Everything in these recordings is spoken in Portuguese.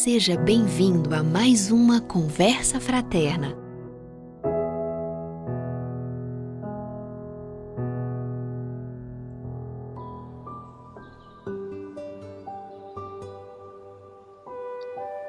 Seja bem-vindo a mais uma Conversa Fraterna.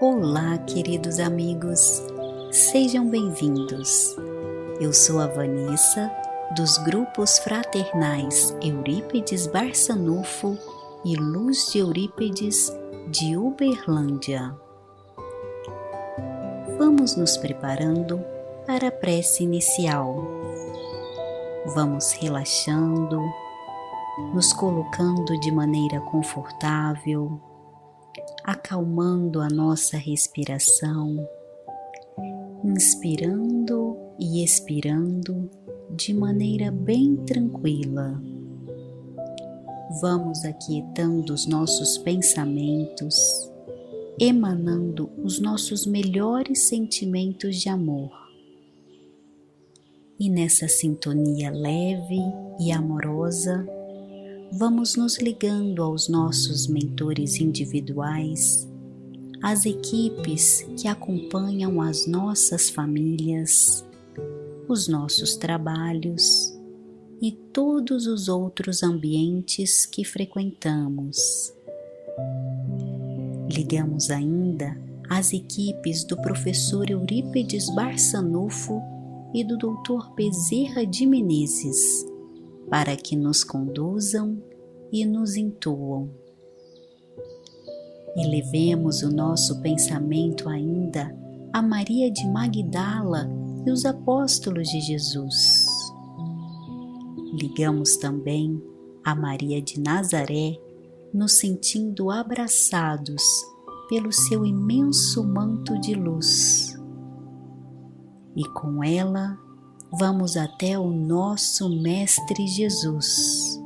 Olá, queridos amigos, sejam bem-vindos. Eu sou a Vanessa, dos grupos fraternais Eurípides Barçanufo e Luz de Eurípides de Uberlândia. Vamos nos preparando para a prece inicial. Vamos relaxando, nos colocando de maneira confortável, acalmando a nossa respiração, inspirando e expirando de maneira bem tranquila. Vamos aquietando os nossos pensamentos, emanando os nossos melhores sentimentos de amor. E nessa sintonia leve e amorosa, vamos nos ligando aos nossos mentores individuais, às equipes que acompanham as nossas famílias, os nossos trabalhos e todos os outros ambientes que frequentamos. Ligamos ainda às equipes do professor Eurípides Barçanufo e do Dr. Bezerra de Menezes, para que nos conduzam e nos intuam. Elevemos o nosso pensamento ainda a Maria de Magdala e os apóstolos de Jesus. Ligamos também a Maria de Nazaré, nos sentindo abraçados pelo seu imenso manto de luz. E com ela, vamos até o nosso Mestre Jesus.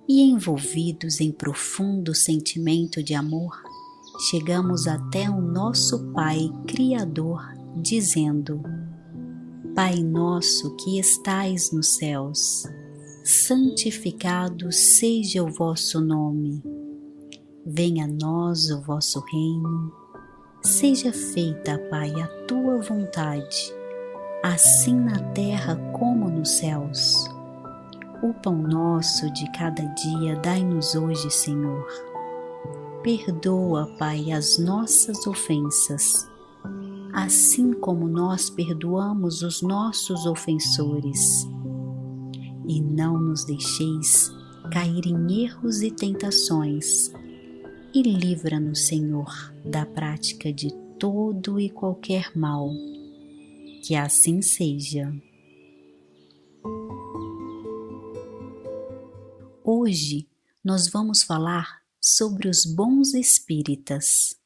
E envolvidos em profundo sentimento de amor, chegamos até o nosso Pai Criador, dizendo: Pai nosso que estais nos céus, santificado seja o vosso nome. Venha a nós o vosso reino. Seja feita, Pai, a tua vontade, assim na terra como nos céus. O pão nosso de cada dia dai-nos hoje, Senhor. Perdoa, Pai, as nossas ofensas, assim como nós perdoamos os nossos ofensores. E não nos deixeis cair em erros e tentações, e livra-nos, Senhor, da prática de todo e qualquer mal. Que assim seja. Hoje nós vamos falar sobre os bons espíritas.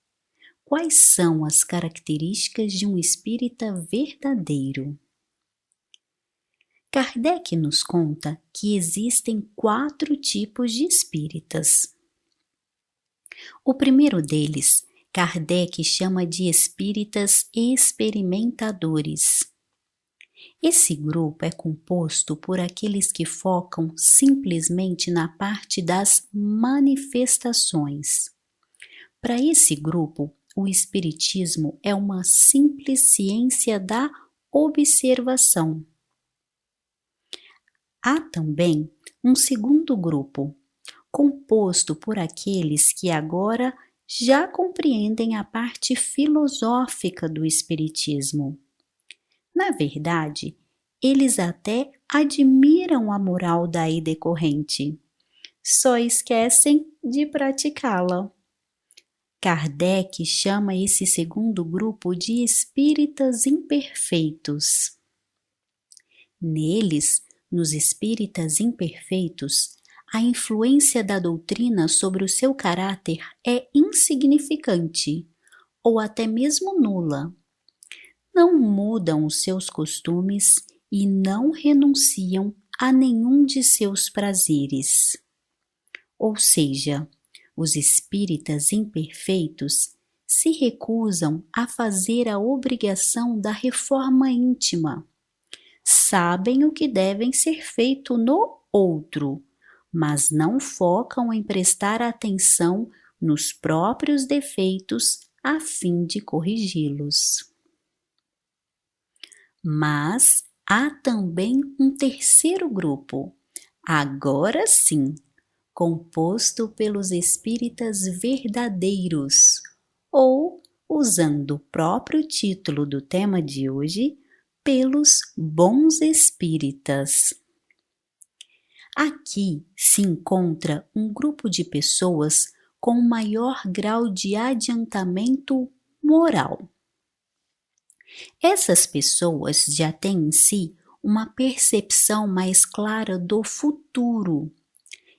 Quais são as características de um espírita verdadeiro? Kardec nos conta que existem 4 tipos de espíritas. O primeiro deles, Kardec chama de espíritas experimentadores. Esse grupo é composto por aqueles que focam simplesmente na parte das manifestações. Para esse grupo, o Espiritismo é uma simples ciência da observação. Há também um segundo grupo, composto por aqueles que agora já compreendem a parte filosófica do Espiritismo. Na verdade, eles até admiram a moral daí decorrente, só esquecem de praticá-la. Kardec chama esse segundo grupo de espíritas imperfeitos. Neles, nos espíritas imperfeitos, a influência da doutrina sobre o seu caráter é insignificante ou até mesmo nula. Não mudam os seus costumes e não renunciam a nenhum de seus prazeres. Ou seja, os espíritas imperfeitos se recusam a fazer a obrigação da reforma íntima. Sabem o que devem ser feito no outro, mas não focam em prestar atenção nos próprios defeitos a fim de corrigi-los. Mas há também um terceiro grupo, agora sim, composto pelos espíritas verdadeiros, ou, usando o próprio título do tema de hoje, pelos bons espíritas. Aqui se encontra um grupo de pessoas com maior grau de adiantamento moral. Essas pessoas já têm em si uma percepção mais clara do futuro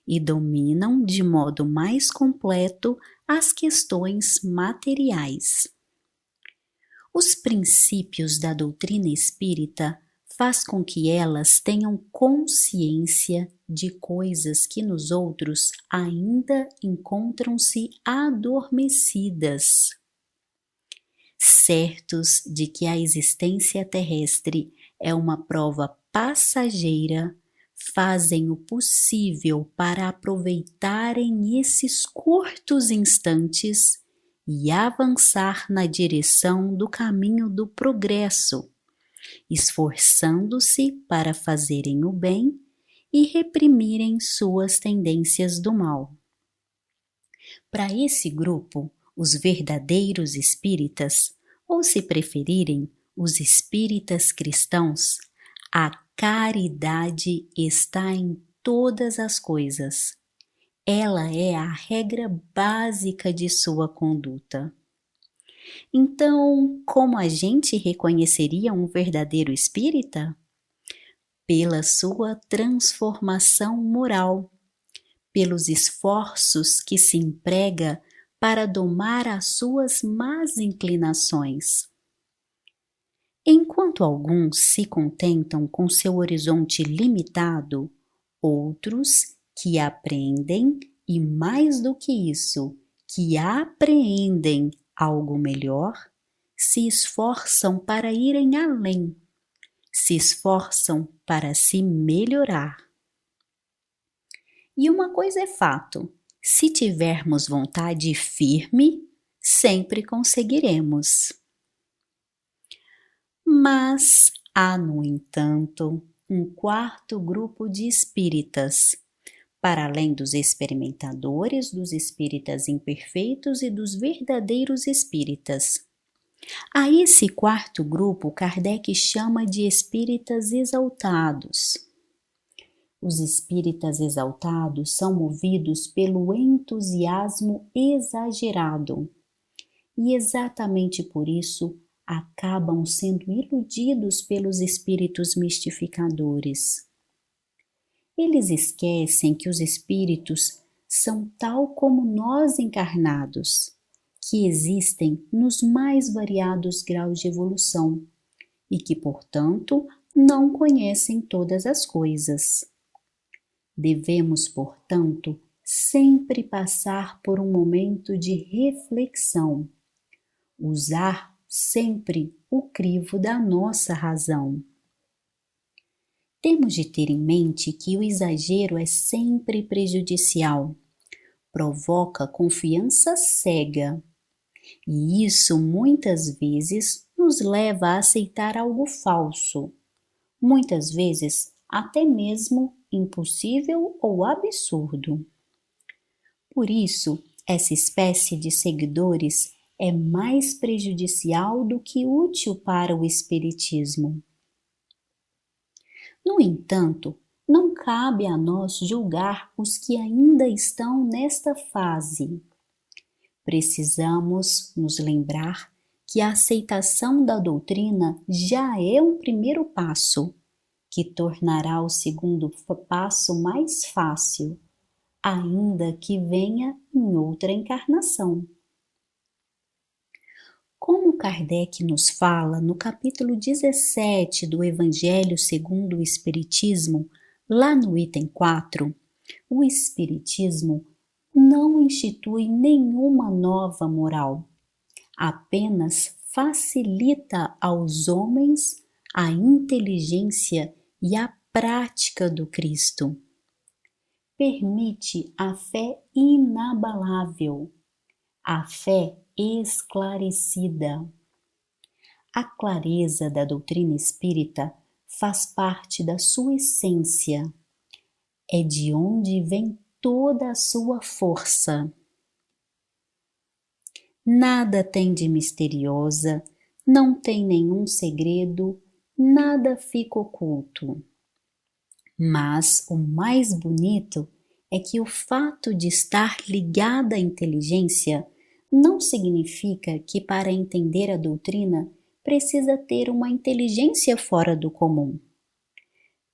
e dominam de modo mais completo as questões materiais. Os princípios da doutrina espírita faz com que elas tenham consciência de coisas que nos outros ainda encontram-se adormecidas. Certos de que a existência terrestre é uma prova passageira, fazem o possível para aproveitarem esses curtos instantes e avançar na direção do caminho do progresso, esforçando-se para fazerem o bem e reprimirem suas tendências do mal. Para esse grupo, os verdadeiros espíritas, ou se preferirem, os espíritas cristãos, a caridade está em todas as coisas. Ela é a regra básica de sua conduta. Então, como a gente reconheceria um verdadeiro espírita? Pela sua transformação moral, pelos esforços que se emprega para domar as suas más inclinações. Enquanto alguns se contentam com seu horizonte limitado, outros que aprendem e, mais do que isso, que apreendem algo melhor, se esforçam para irem além, se esforçam para se melhorar. E uma coisa é fato, se tivermos vontade firme, sempre conseguiremos. Mas há, no entanto, um quarto grupo de espíritas, para além dos experimentadores, dos espíritas imperfeitos e dos verdadeiros espíritas. A esse quarto grupo, Kardec chama de espíritas exaltados. Os espíritas exaltados são movidos pelo entusiasmo exagerado e exatamente por isso acabam sendo iludidos pelos espíritos mistificadores. Eles esquecem que os espíritos são tal como nós encarnados, que existem nos mais variados graus de evolução e que, portanto, não conhecem todas as coisas. Devemos, portanto, sempre passar por um momento de reflexão, usar sempre o crivo da nossa razão. Temos de ter em mente que o exagero é sempre prejudicial, provoca confiança cega, e isso muitas vezes nos leva a aceitar algo falso, muitas vezes até mesmo impossível ou absurdo. Por isso, essa espécie de seguidores é mais prejudicial do que útil para o espiritismo. No entanto, não cabe a nós julgar os que ainda estão nesta fase. Precisamos nos lembrar que a aceitação da doutrina já é um primeiro passo, que tornará o segundo passo mais fácil, ainda que venha em outra encarnação. Como Kardec nos fala no capítulo 17 do Evangelho segundo o Espiritismo, lá no item 4, o Espiritismo não institui nenhuma nova moral, apenas facilita aos homens a inteligência e a prática do Cristo. Permite a fé inabalável, a fé esclarecida. A clareza da doutrina espírita faz parte da sua essência. É de onde vem toda a sua força. Nada tem de misteriosa, não tem nenhum segredo, nada fica oculto. Mas o mais bonito é que o fato de estar ligada à inteligência não significa que para entender a doutrina precisa ter uma inteligência fora do comum.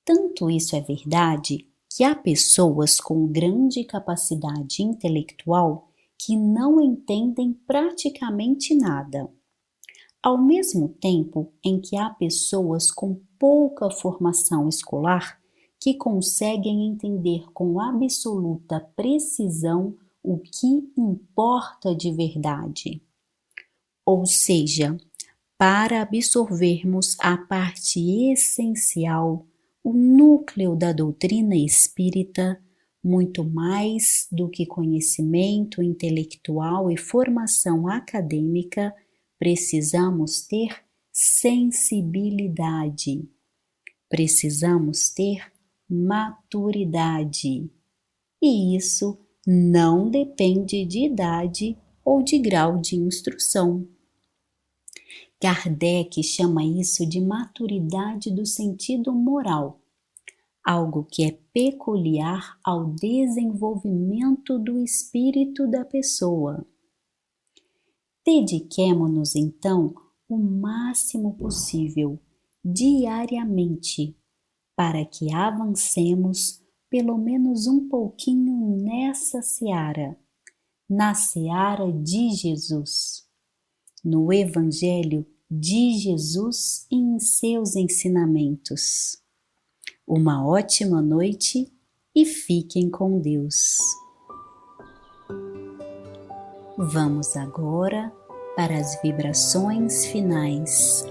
Tanto isso é verdade que há pessoas com grande capacidade intelectual que não entendem praticamente nada. Ao mesmo tempo em que há pessoas com pouca formação escolar que conseguem entender com absoluta precisão o que importa de verdade. Ou seja, para absorvermos a parte essencial, o núcleo da doutrina espírita, muito mais do que conhecimento intelectual e formação acadêmica, precisamos ter sensibilidade, precisamos ter maturidade. E isso não depende de idade ou de grau de instrução. Kardec chama isso de maturidade do sentido moral, algo que é peculiar ao desenvolvimento do espírito da pessoa. Dediquemo-nos, então, o máximo possível, diariamente, para que avancemos pelo menos um pouquinho nessa seara, na seara de Jesus, no Evangelho de Jesus e em seus ensinamentos. Uma ótima noite e fiquem com Deus. Vamos agora para as vibrações finais.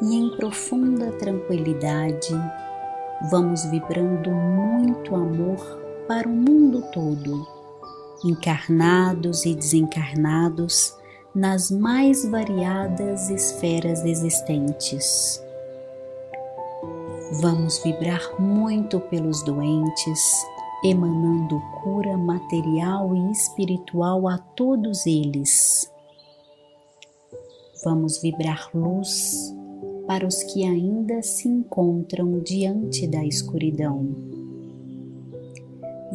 E em profunda tranquilidade, vamos vibrando muito amor para o mundo todo, encarnados e desencarnados, nas mais variadas esferas existentes. Vamos vibrar muito pelos doentes, emanando cura material e espiritual a todos eles. Vamos vibrar luz para os que ainda se encontram diante da escuridão.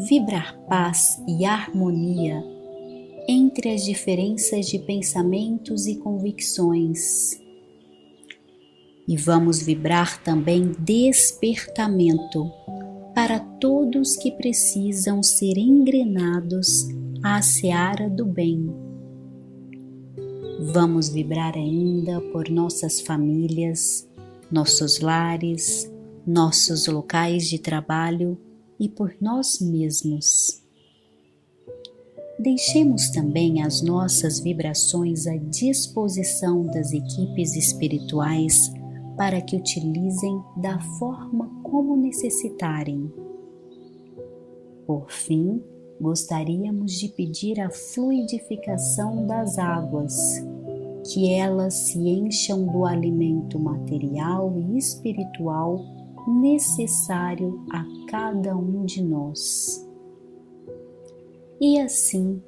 Vibrar paz e harmonia entre as diferenças de pensamentos e convicções. E vamos vibrar também despertamento para todos que precisam ser engrenados à seara do bem. Vamos vibrar ainda por nossas famílias, nossos lares, nossos locais de trabalho e por nós mesmos. Deixemos também as nossas vibrações à disposição das equipes espirituais para que utilizem da forma como necessitarem. Por fim, gostaríamos de pedir a fluidificação das águas, que elas se encham do alimento material e espiritual necessário a cada um de nós. E assim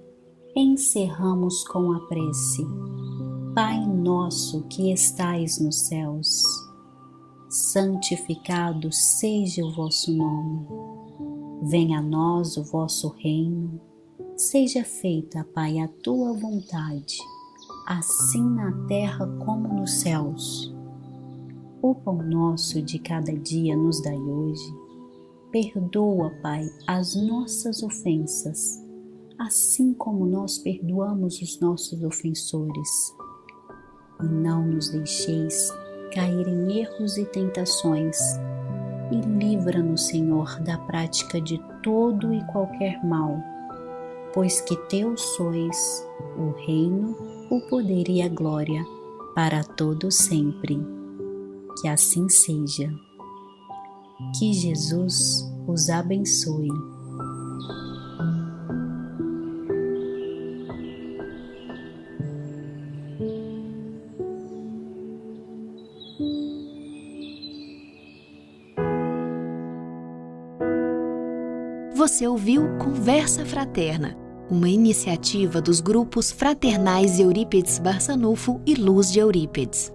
encerramos com a prece: Pai nosso que estais nos céus, santificado seja o vosso nome. Venha a nós o vosso reino. Seja feita, Pai, a tua vontade, assim na terra como nos céus. O pão nosso de cada dia nos dai hoje. Perdoa, Pai, as nossas ofensas, assim como nós perdoamos os nossos ofensores. E não nos deixeis cair em erros e tentações, e livra-nos, Senhor, da prática de todo e qualquer mal, pois que teu sois o reino, o poder e a glória, para todo sempre. Que assim seja. Que Jesus os abençoe. Você ouviu Conversa Fraterna, uma iniciativa dos grupos Fraternais Eurípides Barçanufo e Luz de Eurípides.